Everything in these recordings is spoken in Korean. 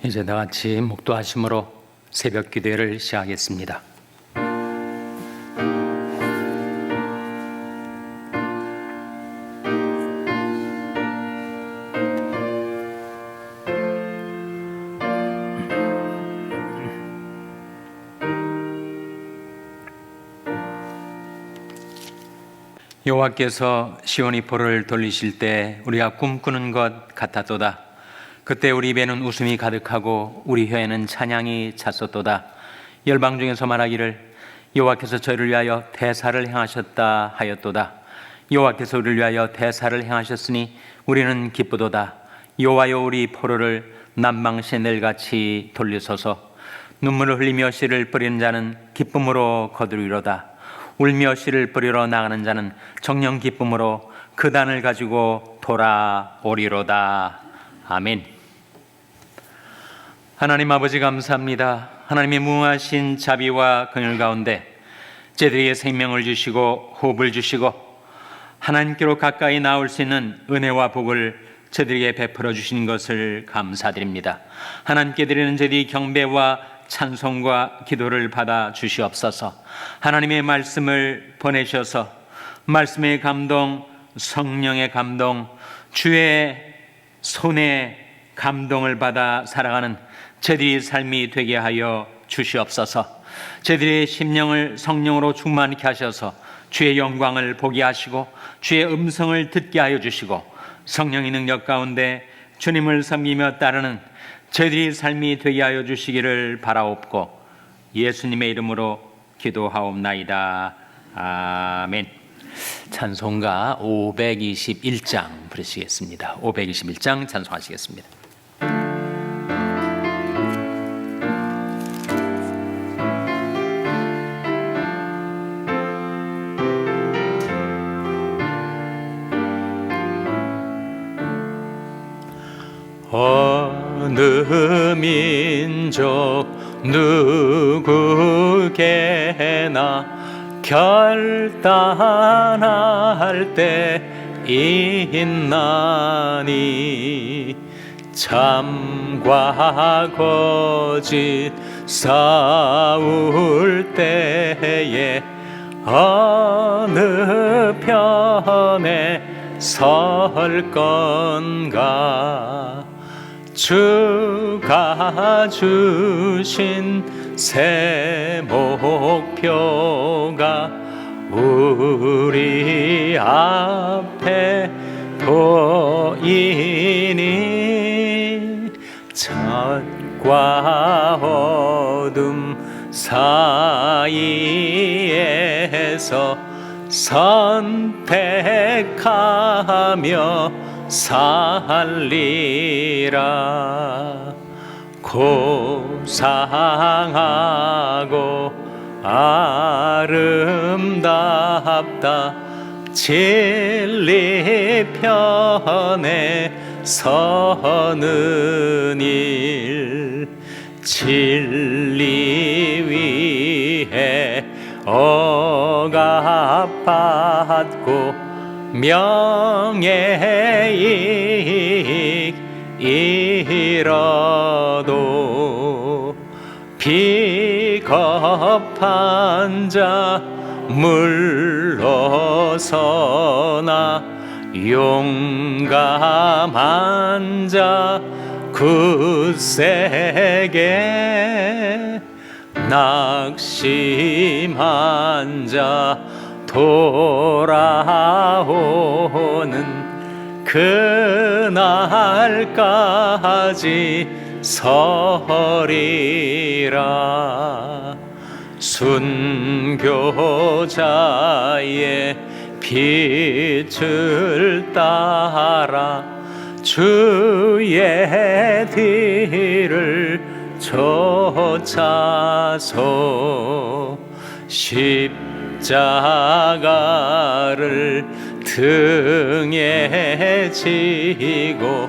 이제 다 같이 목도하심으로 새벽 기도회를 시작하겠습니다. 여호와께서 시온의 포를 돌리실 때 우리가 꿈꾸는 것 같았도다. 그때 우리 입에는 웃음이 가득하고 우리 혀에는 찬양이 찼었도다. 열방 중에서 말하기를 여호와께서 저희를 위하여 대사를 행하셨다 하였도다. 여호와께서 우리를 위하여 대사를 행하셨으니 우리는 기쁘도다. 여호와여, 우리 포로를 남방시내일같이 돌리소서. 눈물을 흘리며 씨를 뿌리는 자는 기쁨으로 거두리로다. 울며 씨를 뿌리러 나가는 자는 정녕 기쁨으로 그 단을 가지고 돌아오리로다. 아멘. 하나님 아버지, 감사합니다. 하나님의 무궁하신 자비와 긍휼 가운데 저희들에게 생명을 주시고 호흡을 주시고 하나님께로 가까이 나올 수 있는 은혜와 복을 저희들에게 베풀어 주신 것을 감사드립니다. 하나님께 드리는 저희들의 경배와 찬송과 기도를 받아 주시옵소서. 하나님의 말씀을 보내셔서 말씀의 감동, 성령의 감동, 주의 손에 감동을 받아 살아가는 저희들의 삶이 되게 하여 주시옵소서. 저희들의 심령을 성령으로 충만케 하셔서 주의 영광을 보게 하시고 주의 음성을 듣게 하여 주시고 성령의 능력 가운데 주님을 섬기며 따르는 저희들의 삶이 되게 하여 주시기를 바라옵고 예수님의 이름으로 기도하옵나이다. 아멘. 찬송가 521장 부르시겠습니다. 521장 찬송하시겠습니다. 어느 민족 누구게나 결단할 때 있나니 참과 거짓 싸울 때에 어느 편에 설 건가. 주가 주신 새 목표가 우리 앞에 보이니 빛과 어둠 사이에서 선택하며 살리라. 고상하고 아름답다. 진리 편에 서는 일. 진리 위에 억압받고 명예이익 잃어도 비겁한 자 물러서나 용감한 자 굳세게 낙심한 자 돌아오는 그날까지 서리라. 순교자의 빛을 따라 주의 뒤를 쫓아서 십자가를 등에 지고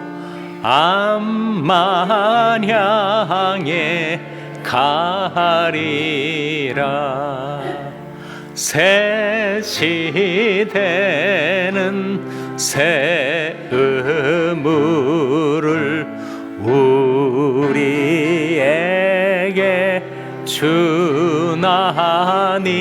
암만 향해 가리라. 새 시대는 새 의무를 우리 주나니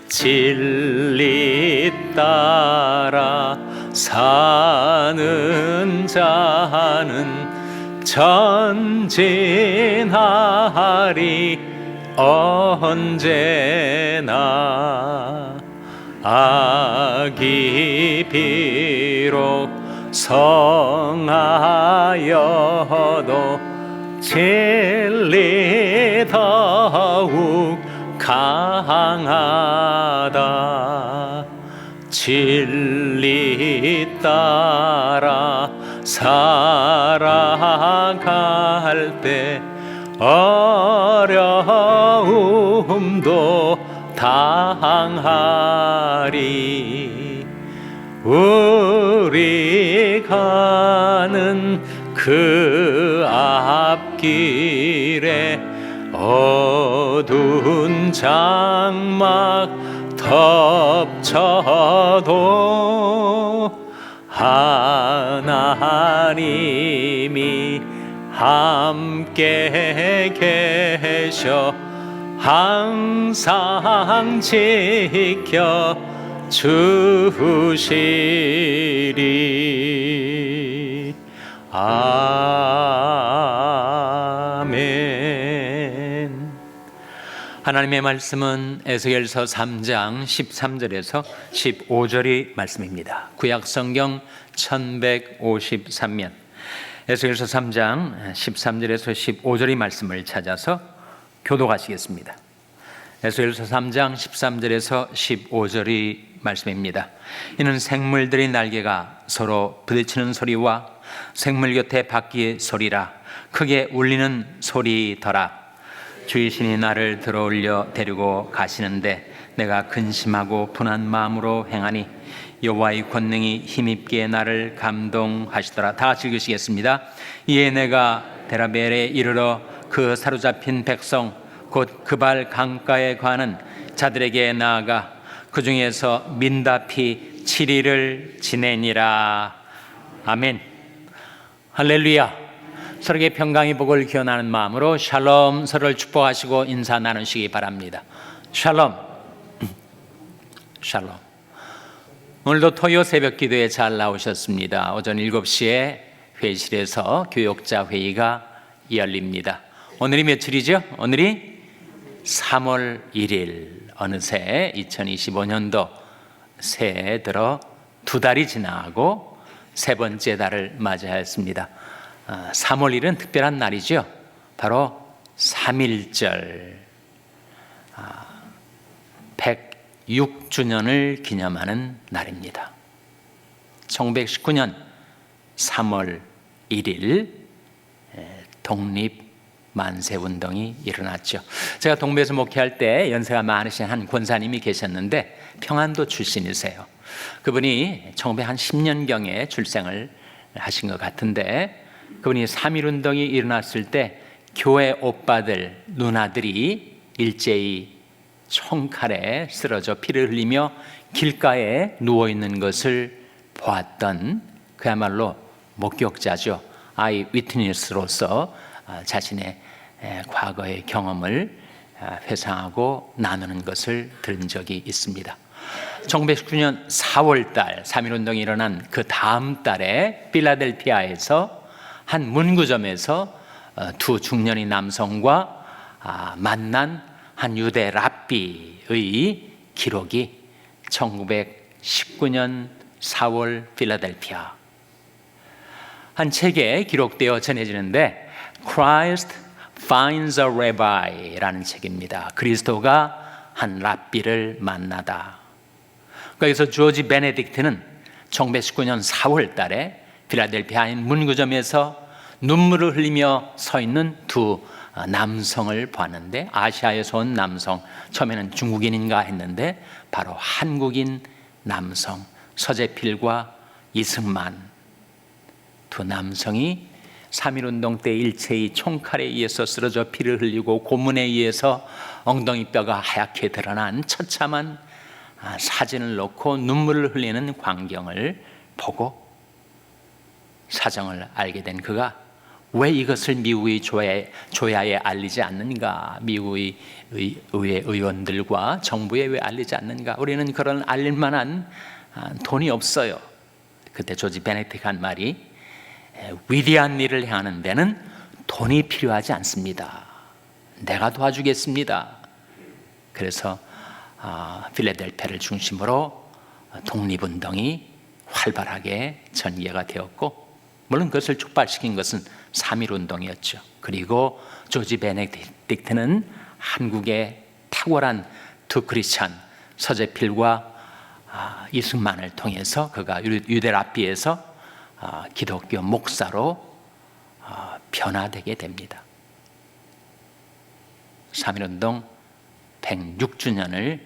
진리 따라 사는 자는 전진하리 언제나. 악이 비록 성하여도 진리 더욱 강하다. 진리 따라 살아갈 때 어려움도 당하리. 우리 가는 그 앞길에 어두운 장막 덮쳐도 하나님이 함께 계셔 항상 지켜 주시리. 아멘. 하나님의 말씀은 에스겔서 3장 13절에서 15절의 말씀입니다. 구약성경 1153면 에스겔서 3장 13절에서 15절의 말씀을 찾아서 교독하시겠습니다. 에스겔서 3장 13절에서 15절의 말씀입니다. 이는 생물들의 날개가 서로 부딪히는 소리와 생물 곁에 바퀴의 소리라. 크게 울리는 소리더라. 주의 신이 나를 들어올려 데리고 가시는데 내가 근심하고 분한 마음으로 행하니 여호와의 권능이 힘있게 나를 감동하시더라. 다 같이 읽으시겠습니다. 이에 내가 데라벨에 이르러 그 사로잡힌 백성 곧 그발 강가에 가는 자들에게 나아가 그 중에서 민다피 7일을 지내니라. 아멘. 할렐루야. 서로에게 평강의 복을 기원하는 마음으로 샬롬, 서로를 축복하시고 인사 나누시기 바랍니다. 샬롬. 샬롬. 오늘도 토요 새벽 기도에 잘 나오셨습니다. 오전 7시에 회의실에서 교역자 회의가 열립니다. 오늘이 며칠이죠? 오늘이 3월 1일. 어느새 2025년도 새해 들어 2달이 지나고 세 번째 달을 맞이하였습니다. 3월 1일은 특별한 날이죠. 바로 3.1절 106주년을 기념하는 날입니다. 1919년 3월 1일 독립 만세운동이 일어났죠. 제가 동부에서 목회할 때 연세가 많으신 한 권사님이 계셨는데 평안도 출신이세요. 그분이 1910년경에 출생을 하신 것 같은데 그분이 3.1운동이 일어났을 때 교회 오빠들, 누나들이 일제히 총칼에 쓰러져 피를 흘리며 길가에 누워있는 것을 보았던 그야말로 목격자죠. 아이 위트니스로서 자신의 과거의 경험을 회상하고 나누는 것을 들은 적이 있습니다. 1919년 4월달 3.1운동이 일어난 그 다음 달에 필라델피아에서 한 문구점에서 두 중년의 남성과 만난 한 유대 랍비의 기록이 1919년 4월 필라델피아 한 책에 기록되어 전해지는데 Christ finds a rabbi라는 책입니다. 그리스도가 한 랍비를 만나다. 거기서 조지 베네딕트는 1919년 4월 달에 필라델피아인 문구점에서 눈물을 흘리며 서 있는 두 남성을 보았는데 아시아에서 온 남성, 처음에는 중국인인가 했는데 바로 한국인 남성 서재필과 이승만 두 남성이 3.1운동 때 일체의 총칼에 의해서 쓰러져 피를 흘리고 고문에 의해서 엉덩이뼈가 하얗게 드러난 처참한 사진을 놓고 눈물을 흘리는 광경을 보고 사정을 알게 된 그가 왜 이것을 미국의 조야에 알리지 않는가? 미국의 의회 의원들과 정부에 왜 알리지 않는가? 우리는 그런 알릴 만한 돈이 없어요. 그때 조지 베네딕트가 한 말이, 위대한 일을 행하는 데는 돈이 필요하지 않습니다. 내가 도와주겠습니다. 그래서 필라델피아를 중심으로 독립운동이 활발하게 전개가 되었고, 물론 그것을 촉발시킨 것은 3.1운동이었죠. 그리고 조지 베네딕트는 한국의 탁월한 두 크리스찬 서재필과 이승만을 통해서 그가 유대라피에서 기독교 목사로 변화되게 됩니다. 3.1운동 106주년을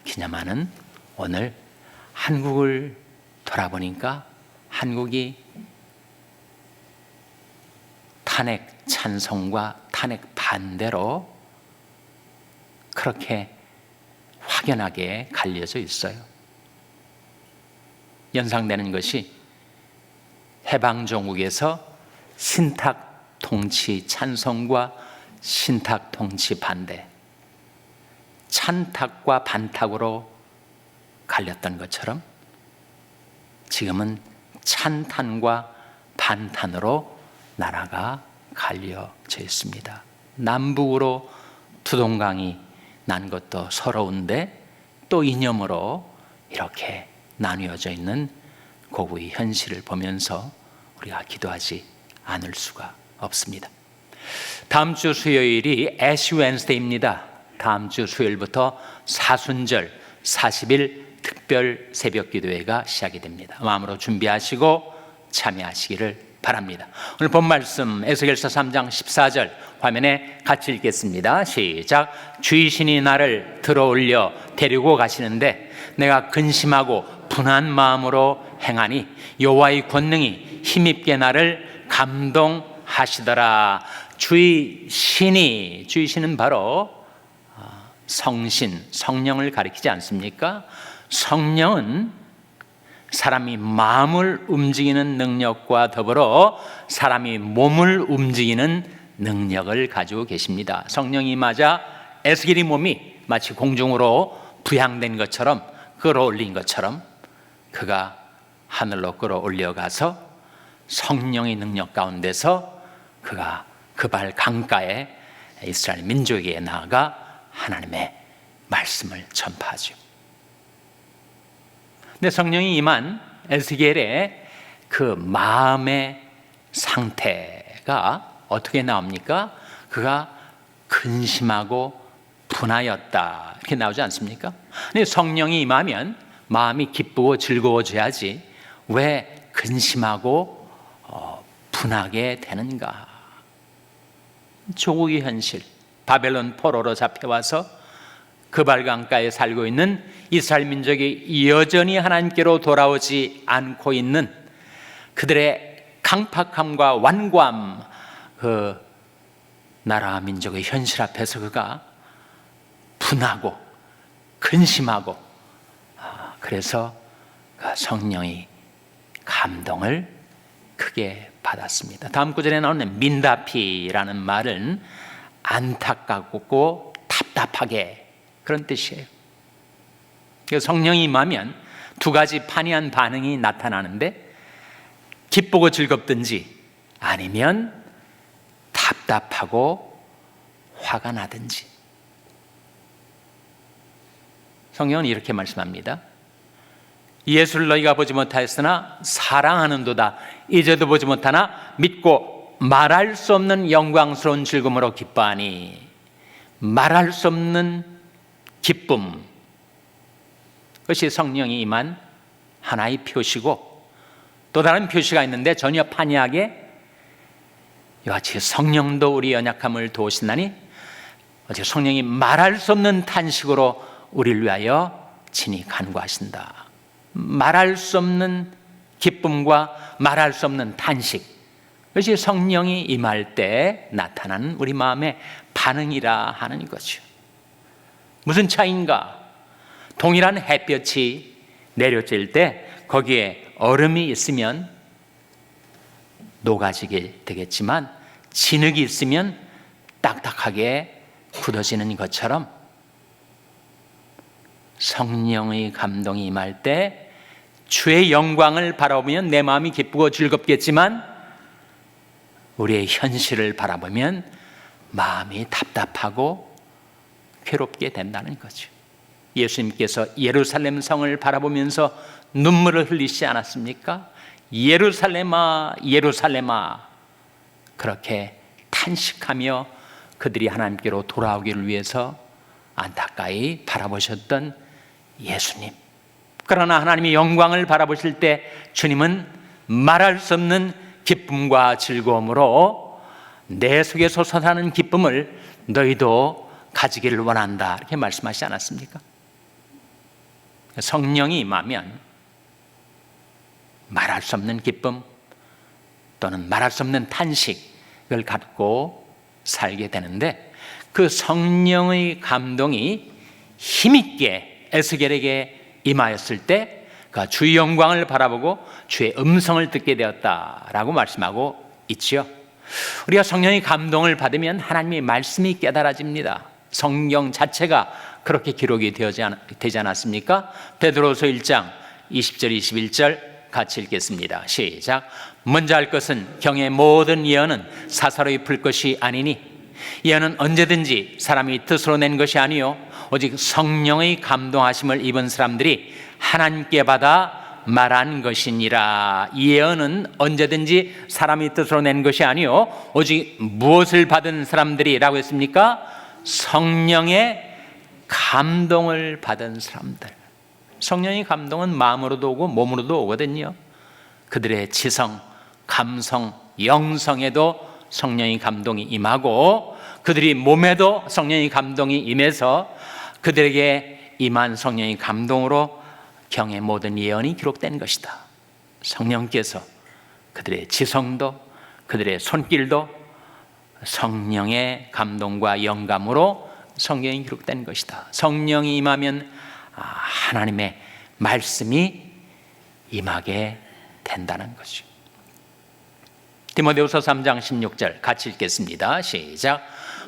기념하는 오늘 한국을 돌아보니까 한국이 탄핵 찬성과 탄핵 반대로 그렇게 확연하게 갈려져 있어요. 연상되는 것이 해방정국에서 신탁 통치 찬성과 신탁 통치 반대, 찬탁과 반탁으로 갈렸던 것처럼 지금은 찬탄과 반탄으로 나라가 갈려져 있습니다. 남북으로 두동강이 난 것도 서러운데 또 이념으로 이렇게 나뉘어져 있는 고국의 현실을 보면서 우리가 기도하지 않을 수가 없습니다. 다음 주 수요일이 애쉬 웬스데이입니다. 다음 주 수요일부터 사순절 40일 특별 새벽 기도회가 시작이 됩니다. 마음으로 준비하시고 참여하시기를 바랍니다. 오늘 본 말씀 에스겔서 3장 14절 화면에 같이 읽겠습니다. 시작. 주이신이 나를 들어올려 데리고 가시는데 내가 근심하고 분한 마음으로 행하니 여호와의 권능이 힘있게 나를 감동하시더라. 주이신은 바로 성신, 성령을 가리키지 않습니까? 성령은 사람이 마음을 움직이는 능력과 더불어 사람이 몸을 움직이는 능력을 가지고 계십니다. 성령이 맞아 에스겔의 몸이 마치 공중으로 부양된 것처럼, 끌어올린 것처럼 그가 하늘로 끌어올려가서 성령의 능력 가운데서 그가 그발 강가에 이스라엘 민족에게 나아가 하나님의 말씀을 전파하죠. 근데 성령이 임한 에스겔의 그 마음의 상태가 어떻게 나옵니까? 그가 근심하고 분하였다 이렇게 나오지 않습니까? 근데 성령이 임하면 마음이 기쁘고 즐거워져야지 왜 근심하고 분하게 되는가? 조국의 현실, 바벨론 포로로 잡혀와서 그발강가에 살고 있는 이스라엘 민족이 여전히 하나님께로 돌아오지 않고 있는 그들의 강팍함과 완고함, 그 나라 민족의 현실 앞에서 그가 분하고 근심하고, 그래서 성령의 감동을 크게 받았습니다. 다음 구절에 나오는 민다피라는 말은 안타깝고 답답하게, 그런 뜻이에요. 성령이 임하면 두 가지 판이한 반응이 나타나는데, 기쁘고 즐겁든지 아니면 답답하고 화가 나든지. 성경은 이렇게 말씀합니다. 예수를 너희가 보지 못하였으나 사랑하는도다. 이제도 보지 못하나 믿고 말할 수 없는 영광스러운 즐거움으로 기뻐하니. 말할 수 없는 기쁨, 그것이 성령이 임한 하나의 표시고, 또 다른 표시가 있는데 전혀 판이하게 이같이 성령도 우리 연약함을 도우신다니 어제 성령이 말할 수 없는 탄식으로 우리를 위하여 친히 간구하신다. 말할 수 없는 기쁨과 말할 수 없는 탄식, 그것이 성령이 임할 때 나타나는 우리 마음의 반응이라 하는 거죠. 무슨 차이인가? 동일한 햇볕이 내려질 때 거기에 얼음이 있으면 녹아지게 되겠지만 진흙이 있으면 딱딱하게 굳어지는 것처럼 성령의 감동이 임할 때 주의 영광을 바라보면 내 마음이 기쁘고 즐겁겠지만 우리의 현실을 바라보면 마음이 답답하고 괴롭게 된다는 거죠. 예수님께서 예루살렘 성을 바라보면서 눈물을 흘리시지 않았습니까? 예루살렘아, 예루살렘아, 그렇게 탄식하며 그들이 하나님께로 돌아오기를 위해서 안타까이 바라보셨던 예수님. 그러나 하나님의 영광을 바라보실 때 주님은 말할 수 없는 기쁨과 즐거움으로 내 속에서 솟아나는 기쁨을 너희도 가지기를 원한다, 이렇게 말씀하시지 않았습니까? 성령이 임하면 말할 수 없는 기쁨 또는 말할 수 없는 탄식을 갖고 살게 되는데, 그 성령의 감동이 힘있게 에스겔에게 임하였을 때 그 주의 영광을 바라보고 주의 음성을 듣게 되었다라고 말씀하고 있지요. 우리가 성령의 감동을 받으면 하나님의 말씀이 깨달아집니다. 성경 자체가 그렇게 기록이 되지 않았습니까? 베드로서 1장 20절 21절 같이 읽겠습니다. 시작. 먼저 할 것은 경의 모든 예언은 사사로이 풀 것이 아니니 예언은 언제든지 사람이 뜻으로 낸 것이 아니요 오직 성령의 감동하심을 입은 사람들이 하나님께 받아 말한 것이니라. 예언은 언제든지 사람이 뜻으로 낸 것이 아니요 오직 무엇을 받은 사람들이라고 했습니까? 성령의 감동을 받은 사람들. 성령의 감동은 마음으로도 오고 몸으로도 오거든요. 그들의 지성, 감성, 영성에도 성령의 감동이 임하고 그들이 몸에도 성령의 감동이 임해서 그들에게 임한 성령의 감동으로 경의 모든 예언이 기록된 것이다. 성령께서 그들의 지성도 그들의 손길도 성령의 감동과 영감으로 성경이 기록된 것이다. 성령이 임하면 하나님의 말씀이 임하게 된다는 것이죠. 디모데후서 3장 16절 같이 읽겠습니다. 시작.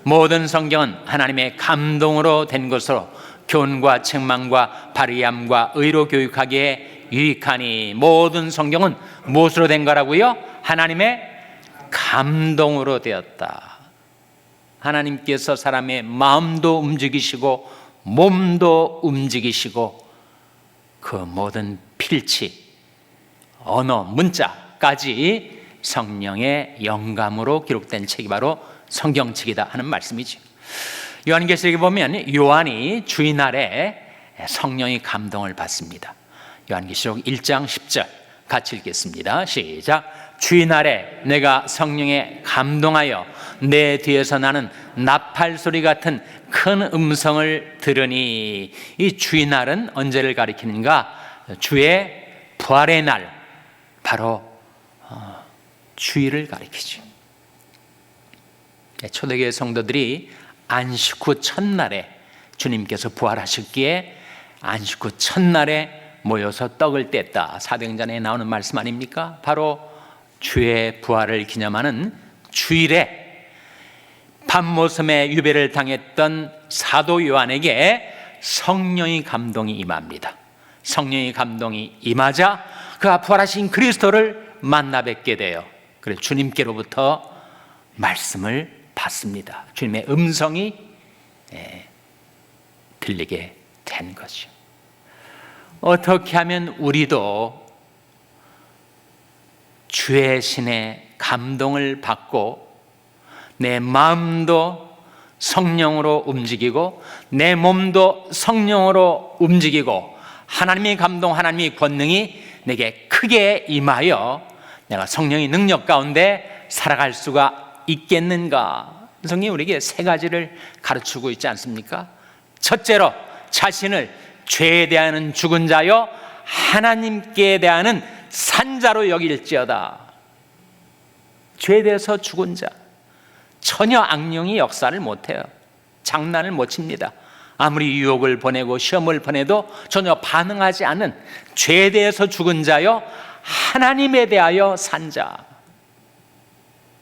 모든 성경은 하나님의 감동으로 된 것으로 교훈과 책망과 바리함과 의로 교육하기에 유익하니. 모든 성경은 무엇으로 된 거라고요? 하나님의 감동으로 되었다. 하나님께서 사람의 마음도 움직이시고 몸도 움직이시고 그 모든 필치, 언어, 문자까지 성령의 영감으로 기록된 책이 바로 성경책이다 하는 말씀이죠. 요한계시록에 보면 요한이 주일날에 성령의 감동을 받습니다. 요한계시록 1장 10절 같이 읽겠습니다. 시작. 주일날에 내가 성령에 감동하여 내 뒤에서 나는 나팔 소리 같은 큰 음성을 들으니. 이 주일날은 언제를 가리키는가? 주의 부활의 날, 바로 주일을 가리키죠. 초대교회 성도들이 안식 후 첫날에 주님께서 부활하셨기에 안식 후 첫날에 모여서 떡을 뗐다. 사도행전에 나오는 말씀 아닙니까? 바로 주의 부활을 기념하는 주일에 밤모섬에 유배를 당했던 사도 요한에게 성령의 감동이 임합니다. 성령의 감동이 임하자 그가 부활하신 그리스도를 만나 뵙게 돼요. 그래서 주님께로부터 말씀을 받습니다. 주님의 음성이 들리게 된 거죠. 어떻게 하면 우리도 주의 신의 감동을 받고 내 마음도 성령으로 움직이고 내 몸도 성령으로 움직이고 하나님의 감동, 하나님의 권능이 내게 크게 임하여 내가 성령의 능력 가운데 살아갈 수가 있겠는가? 성경이 우리에게 세 가지를 가르치고 있지 않습니까? 첫째로 자신을 죄에 대하는 죽은 자요 하나님께 대하는 산자로 여길지어다. 죄에 대해서 죽은 자, 전혀 악령이 역사를 못해요. 장난을 못 칩니다. 아무리 유혹을 보내고 시험을 보내도 전혀 반응하지 않는 죄에 대해서 죽은 자요 하나님에 대하여 산 자.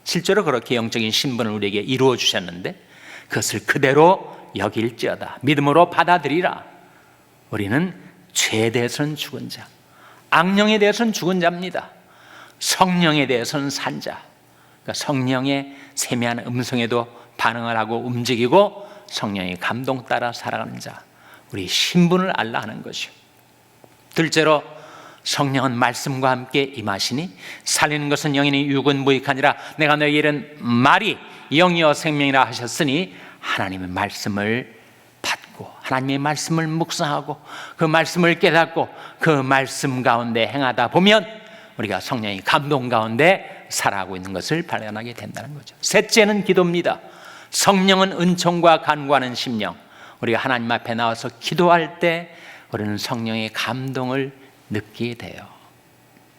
실제로 그렇게 영적인 신분을 우리에게 이루어 주셨는데 그것을 그대로 여길지어다. 믿음으로 받아들이라. 우리는 죄에 대해서는 죽은 자, 악령에 대해서는 죽은 자입니다. 성령에 대해서는 산 자. 그러니까 성령의 세미한 음성에도 반응을 하고 움직이고 성령의 감동 따라 살아가는 자. 우리 신분을 알라 하는 것이요. 둘째로 성령은 말씀과 함께 임하시니 살리는 것은 영이니 육은 무익하니라. 내가 너에게 이른 말이 영이요 생명이라 하셨으니 하나님의 말씀을 받고 하나님의 말씀을 묵상하고 그 말씀을 깨닫고 그 말씀 가운데 행하다 보면 우리가 성령의 감동 가운데 살아가고 있는 것을 발견하게 된다는 거죠. 셋째는 기도입니다. 성령은 은총과 간구하는 심령. 우리가 하나님 앞에 나와서 기도할 때 우리는 성령의 감동을 느끼게 돼요.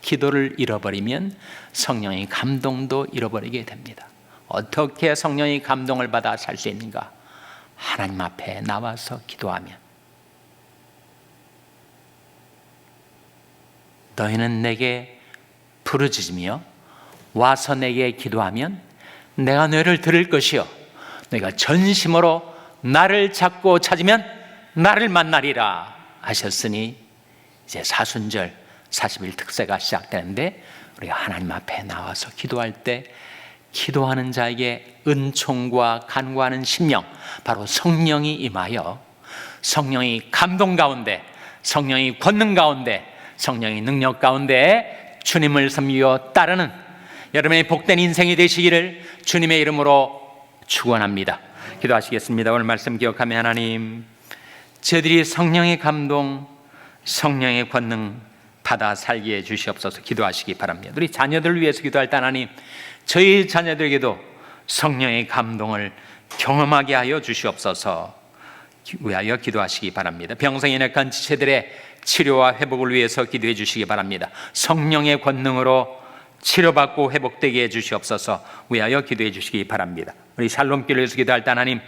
기도를 잃어버리면 성령의 감동도 잃어버리게 됩니다. 어떻게 성령의 감동을 받아 살 수 있는가? 하나님 앞에 나와서 기도하면. 너희는 내게 부르짖으며 와서 내게 기도하면 내가 너희를 들을 것이요 너희가 전심으로 나를 찾고 찾으면 나를 만나리라 하셨으니 이제 사순절 40일 특세가 시작되는데 우리가 하나님 앞에 나와서 기도할 때 기도하는 자에게 은총과 간구하는 심령, 바로 성령이 임하여 성령이 감동 가운데, 성령이 권능 가운데, 성령의 능력 가운데 주님을 섬기어 따르는 여러분의 복된 인생이 되시기를 주님의 이름으로 축원합니다. 기도하시겠습니다. 오늘 말씀 기억하며 하나님, 저희들이 성령의 감동, 성령의 권능 받아 살게 해 주시옵소서. 기도하시기 바랍니다. 우리 자녀들을 위해서 기도할 때 하나님, 저희 자녀들에게도 성령의 감동을 경험하게 하여 주시옵소서. 위하여 기도하시기 바랍니다. 병성에 약한 지체들의 치료와 회복을 위해서 기도해 주시기 바랍니다. 성령의 권능으로 치료받고 회복되게 해 주시옵소서. 위하여 기도해 주시기 바랍니다. 우리 샬롬교회를 위해서 기도할 때 하나님,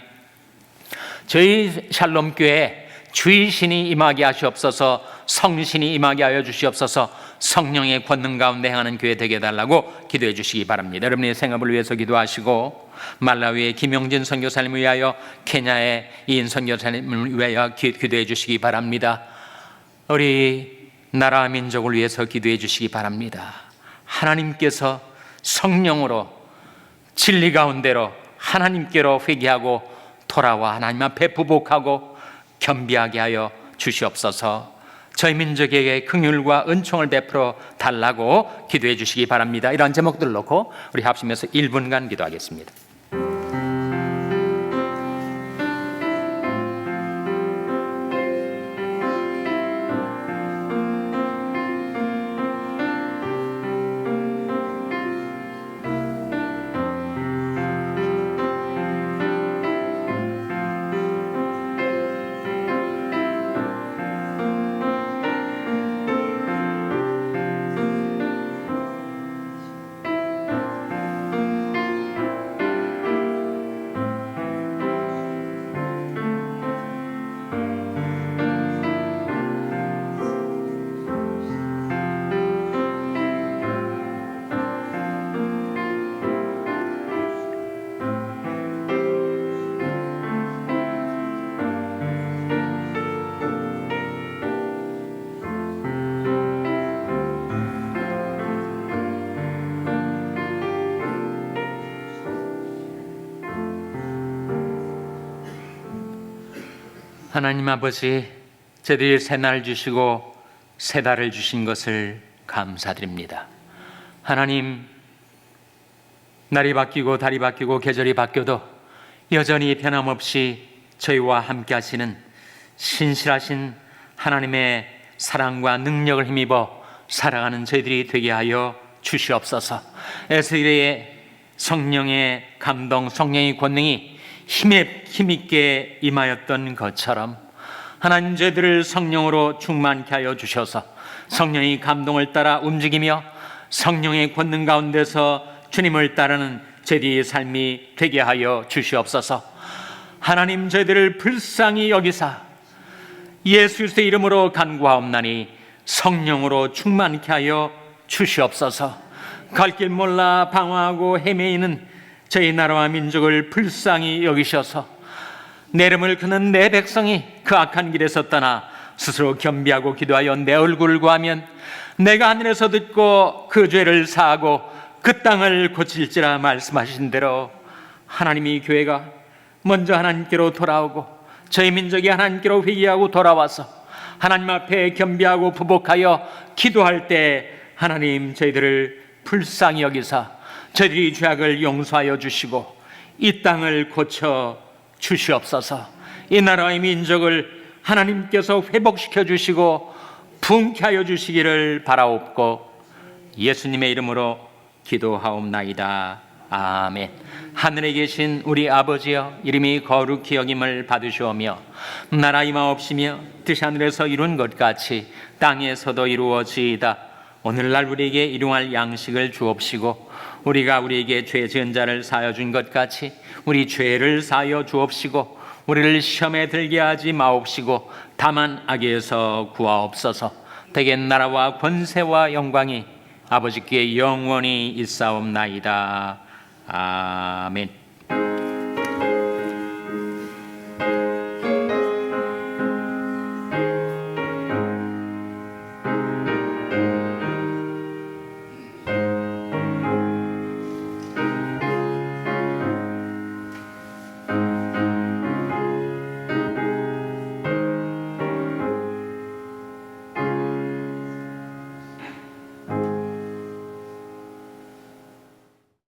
저희 샬롬교회에 주의신이 임하게 하시옵소서. 성신이 임하게 하여 주시옵소서. 성령의 권능 가운데 행하는 교회 되게 해달라고 기도해 주시기 바랍니다. 여러분의 생업을 위해서 기도하시고, 말라위의 김영진 선교사님을 위하여, 케냐의 이인 선교사님을 위하여 기도해 주시기 바랍니다. 우리 나라 민족을 위해서 기도해 주시기 바랍니다. 하나님께서 성령으로 진리 가운데로 하나님께로 회개하고 돌아와 하나님 앞에 부복하고 겸비하게 하여 주시옵소서. 저희 민족에게 긍휼과 은총을 베풀어 달라고 기도해 주시기 바랍니다. 이런 제목들을 놓고 우리 합심해서 1분간 기도하겠습니다. 하나님 아버지, 저희들이 새날 주시고 새 달을 주신 것을 감사드립니다. 하나님, 날이 바뀌고 달이 바뀌고 계절이 바뀌어도 여전히 변함없이 저희와 함께 하시는 신실하신 하나님의 사랑과 능력을 힘입어 살아가는 저희들이 되게 하여 주시옵소서. 에스겔의 성령의 감동, 성령의 권능이 힘있게 임하였던 것처럼 하나님, 저희들을 성령으로 충만케 하여 주셔서 성령의 감동을 따라 움직이며 성령의 권능 가운데서 주님을 따르는 저희들의 삶이 되게 하여 주시옵소서. 하나님, 저희들을 불쌍히 여기사 예수 그리스도의 이름으로 간구하옵나니 성령으로 충만케 하여 주시옵소서. 갈 길 몰라 방황하고 헤매이는 저희 나라와 민족을 불쌍히 여기셔서 내 이름을 크는 내 백성이 그 악한 길에서 떠나 스스로 겸비하고 기도하여 내 얼굴을 구하면 내가 하늘에서 듣고 그 죄를 사하고 그 땅을 고칠지라 말씀하신 대로 하나님이 교회가 먼저 하나님께로 돌아오고 저희 민족이 하나님께로 회개하고 돌아와서 하나님 앞에 겸비하고 부복하여 기도할 때 하나님 저희들을 불쌍히 여기사 저희들이 죄악을 용서하여 주시고 이 땅을 고쳐 주시옵소서. 이 나라의 민족을 하나님께서 회복시켜 주시고 분케하여 주시기를 바라옵고 예수님의 이름으로 기도하옵나이다. 아멘. 하늘에 계신 우리 아버지여, 이름이 거룩히 여김을 받으시오며 나라 임하옵시며 뜻이 하늘에서 이룬 것 같이 땅에서도 이루어지이다. 오늘날 우리에게 일용할 양식을 주옵시고 우리가 우리에게 죄 지은 자를 사하여 준 것 같이 우리 죄를 사하여 주옵시고 우리를 시험에 들게 하지 마옵시고 다만 악에서 구하옵소서. 대개 나라와 권세와 영광이 아버지께 영원히 있사옵나이다. 아멘.